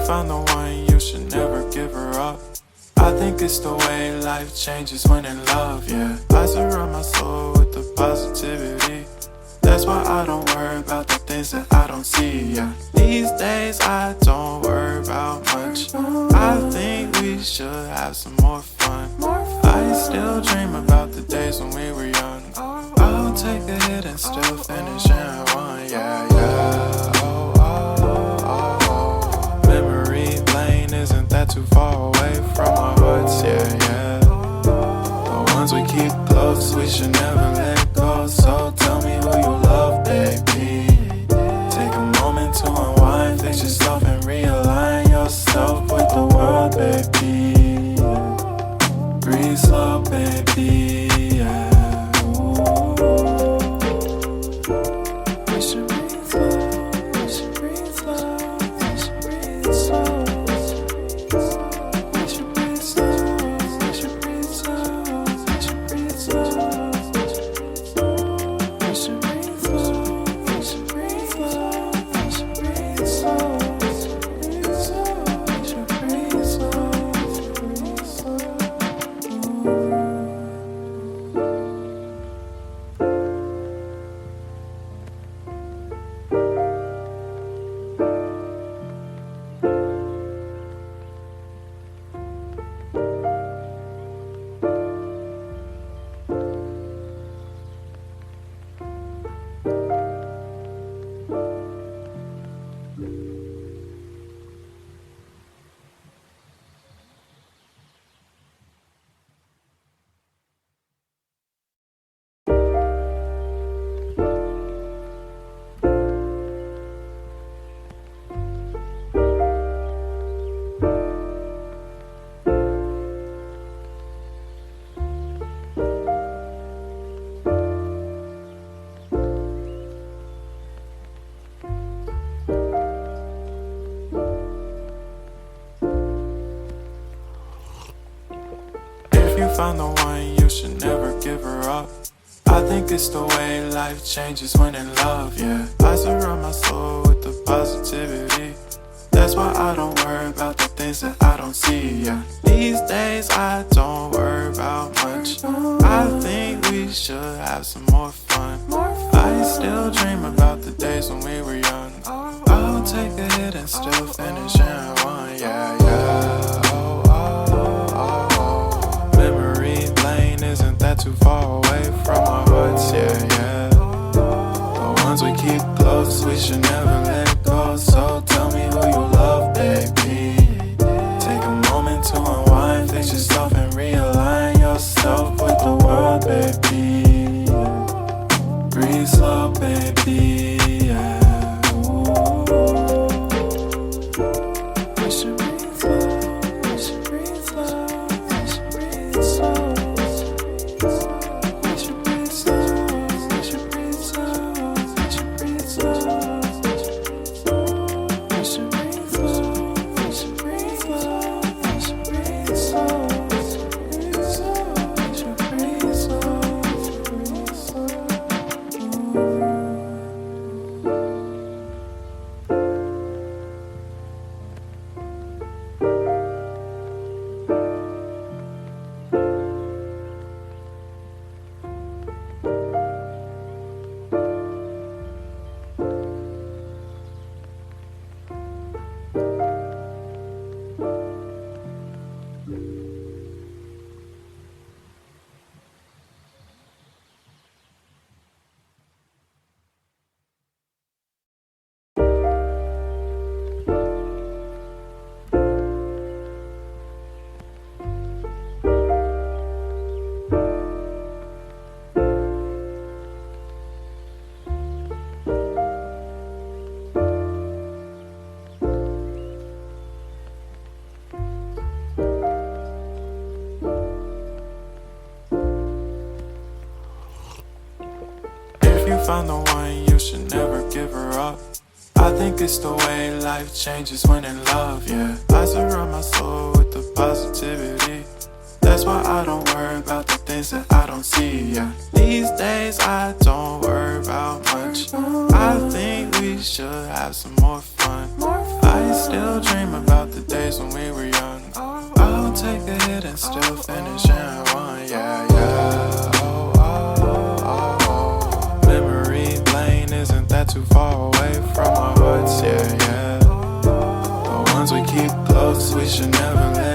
found the one, you should never give her up. I think it's the way life changes when in love, yeah. I surround my soul with the positivity. That's why I don't worry about the things that I don't see, yeah. These days I don't worry about much. I think we should have some more fun. I still dream about the days when we were young. I'll take a hit and still finish in one, yeah, yeah. Oh, oh, oh, oh. Memory lane isn't that too far away from our hearts, yeah, yeah. The ones we keep close, we should never let go. So tell me who you love, baby. Take a moment to unwind, fix yourself and realign yourself with the world, baby. Breathe slow, baby, yeah. We should breathe slow, we should breathe slow, we should breathe slow. We should breathe slow, we should breathe slow, we should breathe slow. We should breathe slow, we should breathe slow, we should breathe slow. We should breathe slow, breathe slow. Found the one, you should never give her up. I think it's the way life changes when in love, yeah. I surround my soul with the positivity. That's why I don't worry about the things that I don't see, yeah. These days I don't worry about much. I think we should have some more fun. I still dream about the days when we were young. I'll take a hit and still finish in one, yeah, yeah. Oh, oh, oh, oh. Memory lane isn't that too far away from our hearts, yeah, yeah. The ones we keep close, we should never let go. So tell me who you love, baby. Take a moment to unwind, fix yourself and realign yourself with the world, baby. Breathe slow, baby, yeah. We should breathe slow, we should breathe slow, we should breathe slow. We should breathe slow, we should breathe slow, we should breathe slow. We should breathe slow, we should breathe slow, we should breathe slow. We should breathe slow, breathe slow. Found the one, you should never give her up. I think it's the way life changes when in love, yeah. I surround my soul with the positivity. That's why I don't worry about the things that I don't see, yeah. These days I don't worry about much. I think we should have some more fun. I still dream about the days when we were young. I'll take a hit and still finish and one, yeah, yeah. Oh, oh, oh, oh. Memory lane, isn't that too far away from our hearts, yeah, yeah. The ones we keep close, we should never let